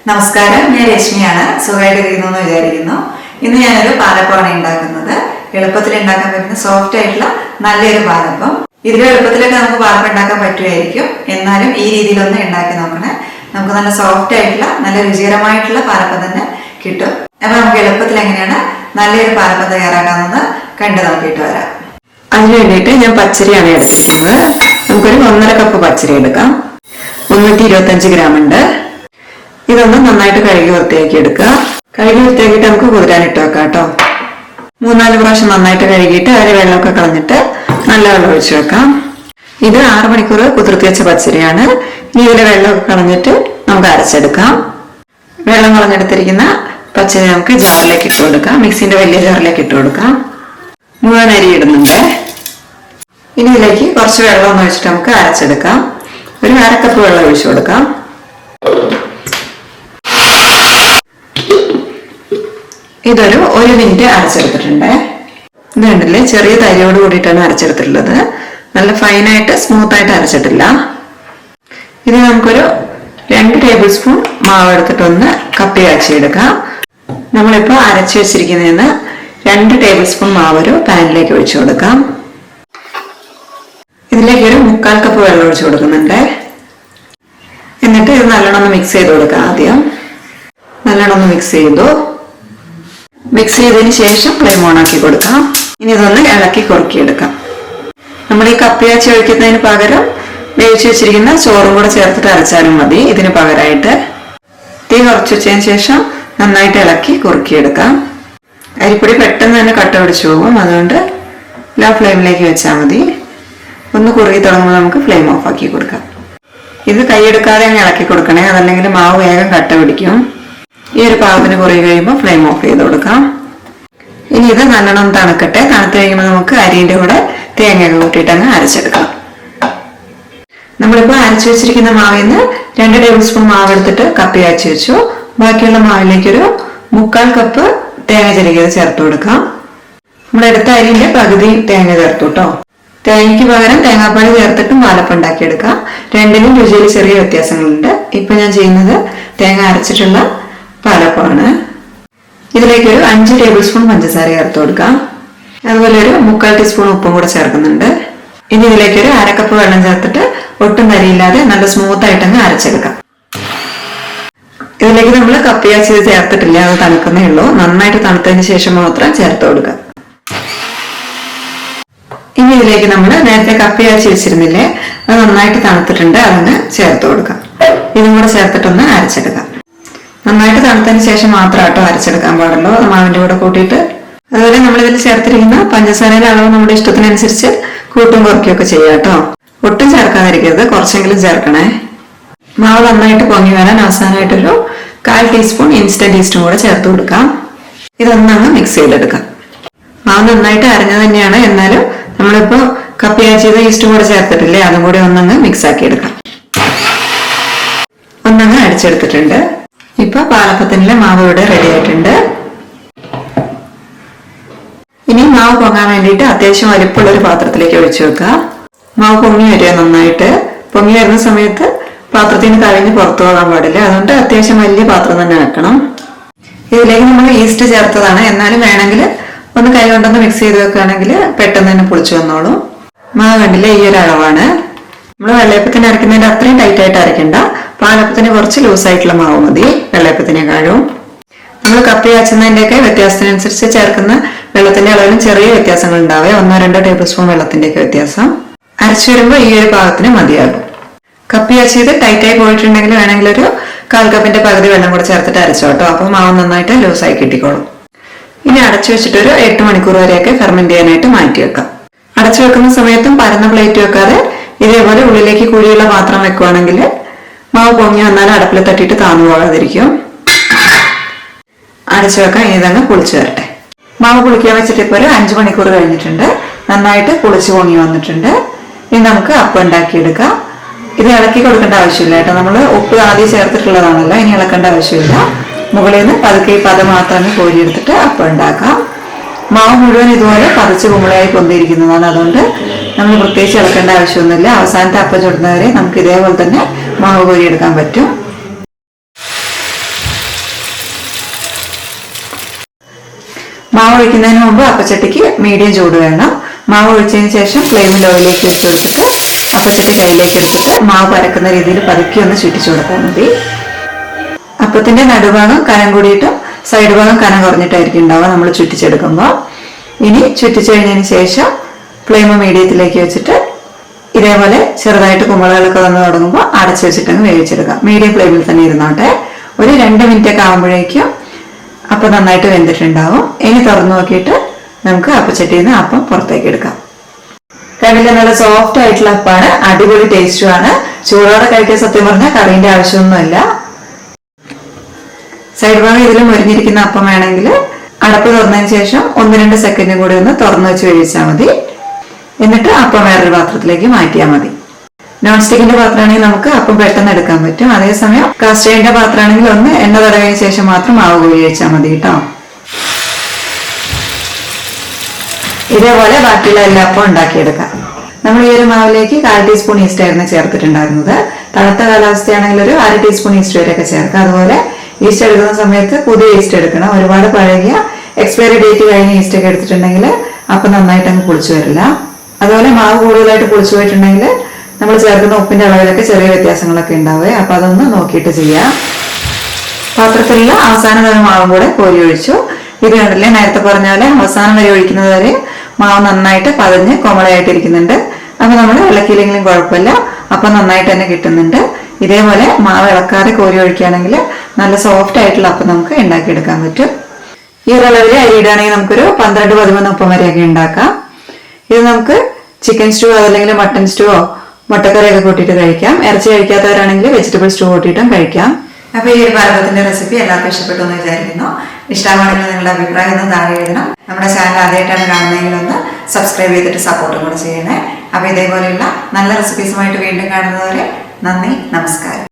നമസ്കാരം, ഞാൻ രശ്മിയാണ്. സുഖമായിട്ടിരിക്കുന്നു എന്ന് വിചാരിക്കുന്നു. ഇന്ന് ഞാനൊരു പാലപ്പമാണ് ഉണ്ടാക്കുന്നത്. എളുപ്പത്തിൽ ഉണ്ടാക്കാൻ പറ്റുന്ന സോഫ്റ്റ് ആയിട്ടുള്ള നല്ലൊരു പാലപ്പം. ഇതിലും എളുപ്പത്തിലൊക്കെ നമുക്ക് പാലപ്പം ഉണ്ടാക്കാൻ പറ്റുമായിരിക്കും. എന്നാലും ഈ രീതിയിലൊന്ന് ഉണ്ടാക്കി നോക്കണേ. നമുക്ക് നല്ല സോഫ്റ്റ് ആയിട്ടുള്ള നല്ല രുചികരമായിട്ടുള്ള പാലപ്പം തന്നെ കിട്ടും. അപ്പൊ നമുക്ക് എളുപ്പത്തിൽ എങ്ങനെയാണ് നല്ലൊരു പാലപ്പം തയ്യാറാക്കാമെന്ന് കണ്ടു നോക്കിയിട്ട് വരാം. അതിന് വേണ്ടിയിട്ട് ഞാൻ പച്ചരിയാണ് എടുക്കുന്നത്. നമുക്കൊരു 1.5 കപ്പ് പച്ചരി എടുക്കാം. 325 ഗ്രാം ഉണ്ട്. ഇതൊന്ന് നന്നായിട്ട് കഴുകി വൃത്തിയാക്കി എടുക്കുക. കഴുകി വൃത്തിയാക്കിയിട്ട് നമുക്ക് കുതിരാനിട്ട് വെക്കാം കേട്ടോ. 3-4 പ്രാവശ്യം നന്നായിട്ട് കഴുകിയിട്ട് അതിൽ വെള്ളമൊക്കെ കളഞ്ഞിട്ട് നല്ല വെള്ളം ഒഴിച്ചു വെക്കാം. ഇത് 6 മണിക്കൂർ കുതിർത്തി വെച്ച പച്ചരിയാണ്. ഇനി ഇതിലെ വെള്ളമൊക്കെ കളഞ്ഞിട്ട് നമുക്ക് അരച്ചെടുക്കാം. വെള്ളം കളഞ്ഞെടുത്തിരിക്കുന്ന പച്ചരി നമുക്ക് ജാറിലേക്ക് ഇട്ട് കൊടുക്കാം. മിക്സിന്റെ വലിയ ജാറിലേക്ക് ഇട്ട് കൊടുക്കാം. മുഴുവൻ അരി ഇടുന്നുണ്ട്. ഇനി ഇതിലേക്ക് കുറച്ച് വെള്ളം ഒന്ന് ഒഴിച്ചിട്ട് നമുക്ക് അരച്ചെടുക്കാം. ഒരു 1/2 കപ്പ് വെള്ളം ഒഴിച്ചു കൊടുക്കാം. ഇതൊരു 1 മിനിറ്റ് അരച്ചെടുത്തിട്ടുണ്ട്. ഇത് കണ്ടില്ലേ, ചെറിയ തരിയോട് കൂടിയിട്ടാണ് അരച്ചെടുത്തിട്ടുള്ളത്. നല്ല ഫൈനായിട്ട് സ്മൂത്ത് ആയിട്ട് അരച്ചിട്ടില്ല. ഇത് നമുക്കൊരു 2 ടേബിൾ സ്പൂൺ മാവ് എടുത്തിട്ടൊന്ന് കപ്പി കാച്ചിയെടുക്കാം. നമ്മളിപ്പോൾ അരച്ചു വെച്ചിരിക്കുന്നതിന് 2 ടേബിൾ സ്പൂൺ മാവ് ഒരു പാനിലേക്ക് ഒഴിച്ചു കൊടുക്കാം. ഇതിലേക്ക് ഒരു 1/4 കപ്പ് വെള്ളം ഒഴിച്ചു കൊടുക്കുന്നുണ്ട്. എന്നിട്ട് ഇത് നല്ലോണം ഒന്ന് മിക്സ് ചെയ്ത് കൊടുക്കാം. ആദ്യം നല്ലോണം ഒന്ന് മിക്സ് ചെയ്തു. മിക്സ് ചെയ്തതിന് ശേഷം ഫ്ലെയിം ഓൺ ആക്കി കൊടുക്കാം. ഇനി ഇതൊന്ന് ഇളക്കി കുറുക്കിയെടുക്കാം. നമ്മൾ ഈ കപ്പിയാച്ചി ഒഴിക്കുന്നതിന് പകരം വേവിച്ച് വെച്ചിരിക്കുന്ന ചോറും കൂടെ ചേർത്തിട്ട് അരച്ചാലും മതി. ഇതിന് പകരമായിട്ട് തീ കുറച്ച് വെച്ചതിന് ശേഷം നന്നായിട്ട് ഇളക്കി കുറുക്കിയെടുക്കാം. അരിപ്പൊടി പെട്ടെന്ന് തന്നെ കട്ട പിടിച്ചു പോകും. അതുകൊണ്ട് ലോ ഫ്ലെയിമിലേക്ക് വെച്ചാൽ മതി. ഒന്ന് കുറുകി തുടങ്ങുമ്പോൾ നമുക്ക് ഫ്ലെയിം ഓഫ് ആക്കി കൊടുക്കാം. ഇത് കൈയെടുക്കാതെ അങ്ങ് ഇളക്കി കൊടുക്കണേ, അതല്ലെങ്കിൽ മാവ് വേഗം കട്ട പിടിക്കും. ഈ ഒരു പാകത്തിന് കുറുകി കഴിയുമ്പോൾ ഫ്ലെയിം ഓഫ് ചെയ്ത് കൊടുക്കാം. ഇനി ഇത് നല്ലോണം തണുക്കട്ടെ. തണുത്ത് കഴിയുമ്പോൾ നമുക്ക് അരിയുടെ കൂടെ തേങ്ങയൊക്കെ കൂട്ടിയിട്ട് അങ്ങ് അരച്ചെടുക്കാം. നമ്മളിപ്പോൾ അരച്ചു വെച്ചിരിക്കുന്ന മാവിൽ നിന്ന് 2 ടേബിൾ സ്പൂൺ മാവ് എടുത്തിട്ട് കപ്പി അരച്ചു വെച്ചു. ബാക്കിയുള്ള മാവിലേക്കൊരു 1/4 കപ്പ് തേങ്ങ ചിരകിയത് ചേർത്ത് കൊടുക്കാം. നമ്മളെടുത്ത അരിന്റെ പകുതി തേങ്ങ ചേർത്തു കേട്ടോ. തേങ്ങയ്ക്ക് പകരം തേങ്ങാപ്പാൽ ചേർത്തിട്ടും പാലപ്പം ഉണ്ടാക്കിയെടുക്കാം. രണ്ടിനും രുചിയിൽ ചെറിയ വ്യത്യാസങ്ങളുണ്ട്. ഇപ്പൊ ഞാൻ ചെയ്യുന്നത് തേങ്ങ അരച്ചിട്ടുള്ള പാലപ്പമാണ്. ഇതിലേക്ക് ഒരു 5 ടേബിൾ സ്പൂൺ പഞ്ചസാര ചേർത്ത് കൊടുക്കാം. അതുപോലെ ഒരു 1/4 ടീസ്പൂൺ ഉപ്പും കൂടെ ചേർക്കുന്നുണ്ട്. ഇനി ഇതിലേക്ക് ഒരു 1/2 കപ്പ് വെള്ളം ചേർത്തിട്ട് ഒട്ടും തരിയില്ലാതെ നല്ല സ്മൂത്ത് ആയിട്ടങ്ങ് അരച്ചെടുക്കാം. ഇതിലേക്ക് നമ്മൾ കപ്പിയാച്ചി ചേർത്തിട്ടില്ല, അത് തണുക്കുന്നേ ഉള്ളൂ. നന്നായിട്ട് തണുത്തതിന് ശേഷം മാത്രം ചേർത്ത് കൊടുക്കാം. ഇനി ഇതിലേക്ക് നമ്മൾ നേരത്തെ കപ്പിയാച്ചി വെച്ചിരുന്നില്ലേ, അത് നന്നായിട്ട് തണുത്തിട്ടുണ്ട്. അതങ്ങ് ചേർത്ത് കൊടുക്കാം. ഇതും കൂടെ ചേർത്തിട്ടൊന്ന് അരച്ചെടുക്കാം. നന്നായിട്ട് തണുത്തതിന് ശേഷം മാത്രം കേട്ടോ അരച്ചെടുക്കാൻ പാടുള്ളൂ, മാവിന്റെ കൂടെ കൂട്ടിയിട്ട്. അതുപോലെ നമ്മളിതിൽ ചേർത്തിരിക്കുന്ന പഞ്ചസാരയുടെ അളവ് നമ്മുടെ ഇഷ്ടത്തിനനുസരിച്ച് കൂട്ടും കുറയ്ക്കുകയൊക്കെ ചെയ്യാം കേട്ടോ. ഒട്ടും ചേർക്കാതിരിക്കരുത്, കുറച്ചെങ്കിലും ചേർക്കണേ. മാവ് നന്നായിട്ട് പൊങ്ങി വരാൻ അവസാനമായിട്ടൊരു 1/4 ടീസ്പൂൺ ഇൻസ്റ്റന്റ് ഈസ്റ്റും കൂടെ ചേർത്ത് കൊടുക്കാം. ഇതൊന്നങ്ങ് മിക്സ് ചെയ്തെടുക്കാം. മാവ് നന്നായിട്ട് അരഞ്ഞു തന്നെയാണ്, എന്നാലും നമ്മളിപ്പോ കപ്പിയാച്ചി ചെയ്ത ഈസ്റ്റും കൂടെ ചേർത്തിട്ടില്ലേ, അതും കൂടി ഒന്നങ്ങ് മിക്സ് ആക്കി എടുക്കാം. ഒന്നങ്ങ് അടിച്ചെടുത്തിട്ടുണ്ട്. ഇപ്പൊ പാലപ്പത്തിനുള്ള മാവ് ഇവിടെ റെഡി ആയിട്ടുണ്ട്. ഇനി മാവ് പൊങ്ങാൻ വേണ്ടിയിട്ട് അത്യാവശ്യം വലിപ്പമുള്ള ഒരു പാത്രത്തിലേക്ക് ഒഴിച്ചു വെക്കുക. മാവ് പൊങ്ങി വരിക. നന്നായിട്ട് പൊങ്ങി വരുന്ന സമയത്ത് പാത്രത്തിന് കവിഞ്ഞ് പുറത്തു പോകാൻ പാടില്ല. അതുകൊണ്ട് അത്യാവശ്യം വലിയ പാത്രം തന്നെ വെക്കണം. ഇതിലേക്ക് നമ്മൾ ഈസ്റ്റ് ചേർത്തതാണ്, എന്നാലും വേണമെങ്കിൽ ഒന്ന് കൈ കൊണ്ടൊന്ന് മിക്സ് ചെയ്ത് വെക്കുകയാണെങ്കിൽ പെട്ടെന്ന് തന്നെ പുളിച്ചു വന്നോളും. മാവ് കണ്ടില്ലേ, ഈ ഒരു അളവാണ്. നമ്മൾ വെള്ളയപ്പത്തിന് അരയ്ക്കുന്നതിന്റെ അത്രയും ടൈറ്റ് ആയിട്ട് അരയ്ക്കണ്ട. പാലപ്പത്തിന് കുറച്ച് ലൂസായിട്ടുള്ള മാവ് മതി വെള്ളയപ്പത്തിനേക്കാളും. നമ്മൾ കപ്പി കാച്ചുന്നതിന്റെയൊക്കെ വ്യത്യാസത്തിനനുസരിച്ച് ചേർക്കുന്ന വെള്ളത്തിന്റെ അളവിലും ചെറിയ വ്യത്യാസങ്ങൾ ഉണ്ടാവേ. 1-2 ടേബിൾ സ്പൂൺ വെള്ളത്തിന്റെയൊക്കെ വ്യത്യാസം. അരച്ചു വരുമ്പോൾ ഈ ഒരു പാകത്തിന് മതിയാകും. കപ്പി കാച്ചിയത് ടൈറ്റായി പോയിട്ടുണ്ടെങ്കിൽ വേണമെങ്കിൽ ഒരു 1/4 കപ്പിന്റെ പകുതി വെള്ളം കൂടെ ചേർത്തിട്ട് അരച്ചോ കേട്ടോ. അപ്പൊ മാവ് നന്നായിട്ട് ലൂസായി കിട്ടിക്കോളും. ഇനി അടച്ചു വെച്ചിട്ട് ഒരു 8 മണിക്കൂർ വരെയൊക്കെ ഫെർമെന്റ് ചെയ്യാനായിട്ട് മാറ്റി വെക്കാം. അടച്ചു വെക്കുന്ന സമയത്തും പരന്ന പ്ലേറ്റ് വെക്കാതെ ഇതേപോലെ ഉള്ളിലേക്ക് കുഴിയുള്ള പാത്രം വെക്കുവാണെങ്കിൽ മാവ് പൊങ്ങി വന്നാൽ അടുപ്പിൽ തട്ടിയിട്ട് താന്നു പോകാതിരിക്കും. അടച്ചു വെക്കാൻ ഇതങ്ങ് പുളിച്ചു വരട്ടെ. മാവ് പുളിക്കാൻ വെച്ചിട്ട് ഇപ്പോൾ ഒരു 5 മണിക്കൂർ കഴിഞ്ഞിട്ടുണ്ട്. നന്നായിട്ട് പുളിച്ചു പൊങ്ങി വന്നിട്ടുണ്ട്. ഇനി നമുക്ക് അപ്പം ഉണ്ടാക്കിയെടുക്കാം. ഇത് ഇളക്കി കൊടുക്കേണ്ട ആവശ്യമില്ല കേട്ടോ. നമ്മൾ ഉപ്പ് ആദ്യം ചേർത്തിട്ടുള്ളതാണല്ലോ, ഇനി ഇളക്കേണ്ട ആവശ്യമില്ല. മുകളിൽ നിന്ന് പതുക്കെ ഈ പത മാത്രമേ കോരിയെടുത്തിട്ട് അപ്പം ഉണ്ടാക്കാം. മാവ് മുഴുവൻ ഇതുപോലെ പതച്ച് കുമ്പളയായി പൊന്തിയിരിക്കുന്നതാണ്. അതുകൊണ്ട് നമ്മൾ പ്രത്യേകിച്ച് ഇളക്കേണ്ട ആവശ്യമൊന്നുമില്ല. അവസാനത്തെ അപ്പം ചുടുന്നവരെ നമുക്ക് ഇതേപോലെ തന്നെ മാവ് കോരിയെടുക്കാൻ പറ്റും. മാവ് ഒഴിക്കുന്നതിന് മുമ്പ് അപ്പച്ചട്ടിക്ക് മീഡിയം ചൂട് വേണം. മാവ് ഒഴിച്ചതിന് ശേഷം ഫ്ലെയിമിൽ ഓയിലേക്ക് വെച്ച് കൊടുത്തിട്ട് അപ്പച്ചട്ടി കയ്യിലേക്ക് എടുത്തിട്ട് മാവ് പരക്കുന്ന രീതിയിൽ പതുക്കി ഒന്ന് ചുറ്റിച്ചു കൊടുത്താൽ മതി. അപ്പത്തിന്റെ നടുഭാഗം കനം കൂടിയിട്ടും സൈഡ് ഭാഗം കനം കുറഞ്ഞിട്ടായിരിക്കും ഉണ്ടാവുക നമ്മൾ ചുറ്റിച്ചെടുക്കുമ്പോൾ. ഇനി ചുറ്റിച്ചു കഴിഞ്ഞതിന് ശേഷം ഫ്ലെയിം മീഡിയത്തിലേക്ക് വെച്ചിട്ട് ഇതേപോലെ ചെറുതായിട്ട് കുമ്പളകളൊക്കെ വന്ന് തുടങ്ങുമ്പോൾ അടച്ചു വെച്ചിട്ടങ്ങ് വേവിച്ചെടുക്കാം. മീഡിയം ഫ്ലെയിമിൽ തന്നെ ഇരുന്നോട്ടെ. ഒരു 2 മിനിറ്റ് ഒക്കെ ആകുമ്പോഴേക്കും അപ്പം നന്നായിട്ട് വെന്തിട്ടുണ്ടാവും. ഇനി തുറന്നു നോക്കിയിട്ട് നമുക്ക് അപ്പച്ചട്ടിയിൽ നിന്ന് അപ്പം പുറത്തേക്ക് എടുക്കാം. കണ്ടില്ല, നല്ല സോഫ്റ്റ് ആയിട്ടുള്ള അപ്പാണ്, അടിപൊളി ടേസ്റ്റുമാണ്. ചൂടോടെ കഴിക്കാൻ സത്യം പറഞ്ഞാൽ കറീന്റെ ആവശ്യമൊന്നുമില്ല. സൈഡ് ഭാഗം ഇതിൽ മുരിഞ്ഞിരിക്കുന്ന അപ്പം വേണമെങ്കിൽ അടപ്പ് തുറന്നതിന് ശേഷം 1-2 സെക്കൻഡ് കൂടി ഒന്ന് തുറന്നു വെച്ച് വേവിച്ചാൽ മതി. എന്നിട്ട് അപ്പം വേറൊരു പാത്രത്തിലേക്ക് മാറ്റിയാൽ മതി. നോൺ സ്റ്റിക്കിന്റെ പാത്രമാണെങ്കിൽ നമുക്ക് അപ്പം പെട്ടെന്ന് എടുക്കാൻ പറ്റും. അതേസമയം കാസ്റ്റ് അയണിന്റെ പാത്രമാണെങ്കിൽ ഒന്ന് എണ്ണ തടവിയതിനു ശേഷം മാത്രം മാവ് കോരി വെച്ചാൽ മതി കേട്ടോ. ഇതേപോലെ ബാക്കിയുള്ള എല്ലാ അപ്പം ഉണ്ടാക്കിയെടുക്കാം. നമ്മൾ ഈ ഒരു മാവിലേക്ക് 1/4 ടീസ്പൂൺ ഈസ്റ്റ് ആയിരുന്നു ചേർത്തിട്ടുണ്ടായിരുന്നത്. തണുത്ത കാലാവസ്ഥയാണെങ്കിൽ ഒരു 1/2 ടീസ്പൂൺ ഈസ്റ്റ് വരെയൊക്കെ ചേർക്കാം. അതുപോലെ ഈസ്റ്റ് എടുക്കുന്ന സമയത്ത് പുതിയ ഈസ്റ്റ് എടുക്കണം. ഒരുപാട് പഴകിയ എക്സ്പയറി ഡേറ്റ് കഴിഞ്ഞ ഈസ്റ്റ് ഒക്കെ എടുത്തിട്ടുണ്ടെങ്കിൽ അപ്പം നന്നായിട്ട് അങ്ങ് പുളിച്ചു വരില്ല. അതുപോലെ മാവ് കൂടുതലായിട്ട് പുളിച്ചു പോയിട്ടുണ്ടെങ്കിൽ നമ്മൾ ചേർക്കുന്ന ഉപ്പിന്റെ അളവിലൊക്കെ ചെറിയ വ്യത്യാസങ്ങളൊക്കെ ഉണ്ടാവുക. അപ്പൊ അതൊന്ന് നോക്കിയിട്ട് ചെയ്യാം. പാത്രത്തിലുള്ള അവസാനം വരെ മാവും കൂടെ കോരി ഒഴിച്ചു. ഇത് കണ്ടില്ലേ, നേരത്തെ പറഞ്ഞ പോലെ അവസാനം വരെ ഒഴിക്കുന്നത് വരെ മാവ് നന്നായിട്ട് പതഞ്ഞ് കോമളയായിട്ടിരിക്കുന്നുണ്ട്. അപ്പൊ നമ്മൾ ഇളക്കിയില്ലെങ്കിലും കുഴപ്പമില്ല, അപ്പൊ നന്നായിട്ട് തന്നെ കിട്ടുന്നുണ്ട്. ഇതേപോലെ മാവ് ഇളക്കാതെ കോരി ഒഴിക്കുകയാണെങ്കിൽ നല്ല സോഫ്റ്റ് ആയിട്ടുള്ള അപ്പം നമുക്ക് ഉണ്ടാക്കിയെടുക്കാൻ പറ്റും. ഈ ഒരു അളവിൽ അരി ഇടുകയാണെങ്കിൽ നമുക്കൊരു 12-13 അപ്പം വരെയൊക്കെ ഉണ്ടാക്കാം. ഇത് നമുക്ക് ചിക്കൻ സ്റ്റൂ അതല്ലെങ്കിൽ മട്ടൺ സ്റ്റൂവോ മുട്ടക്കറിയൊക്കെ കൂട്ടിയിട്ട് കഴിക്കാം. ഇറച്ചി കഴിക്കാത്തവരാണെങ്കിൽ വെജിറ്റബിൾ സ്റ്റൂ കൂട്ടിയിട്ടും കഴിക്കാം. അപ്പൊ ഈ ഒരു പാലപ്പത്തിന്റെ റെസിപ്പി എല്ലാവർക്കും ഇഷ്ടപ്പെട്ടു എന്ന് വിചാരിക്കുന്നു. ഇഷ്ടമാണെങ്കിൽ നിങ്ങളുടെ അഭിപ്രായം ഒന്ന് താഴെ എഴുതണം. നമ്മുടെ ചാനൽ ആദ്യമായിട്ടാണ് കാണുന്നതെങ്കിൽ ഒന്ന് സബ്സ്ക്രൈബ് ചെയ്തിട്ട് സപ്പോർട്ടും കൂടെ ചെയ്യണേ. അപ്പൊ ഇതേപോലെയുള്ള നല്ല റെസിപ്പീസുമായിട്ട് വീണ്ടും കാണുന്നവരെ നന്ദി, നമസ്കാരം.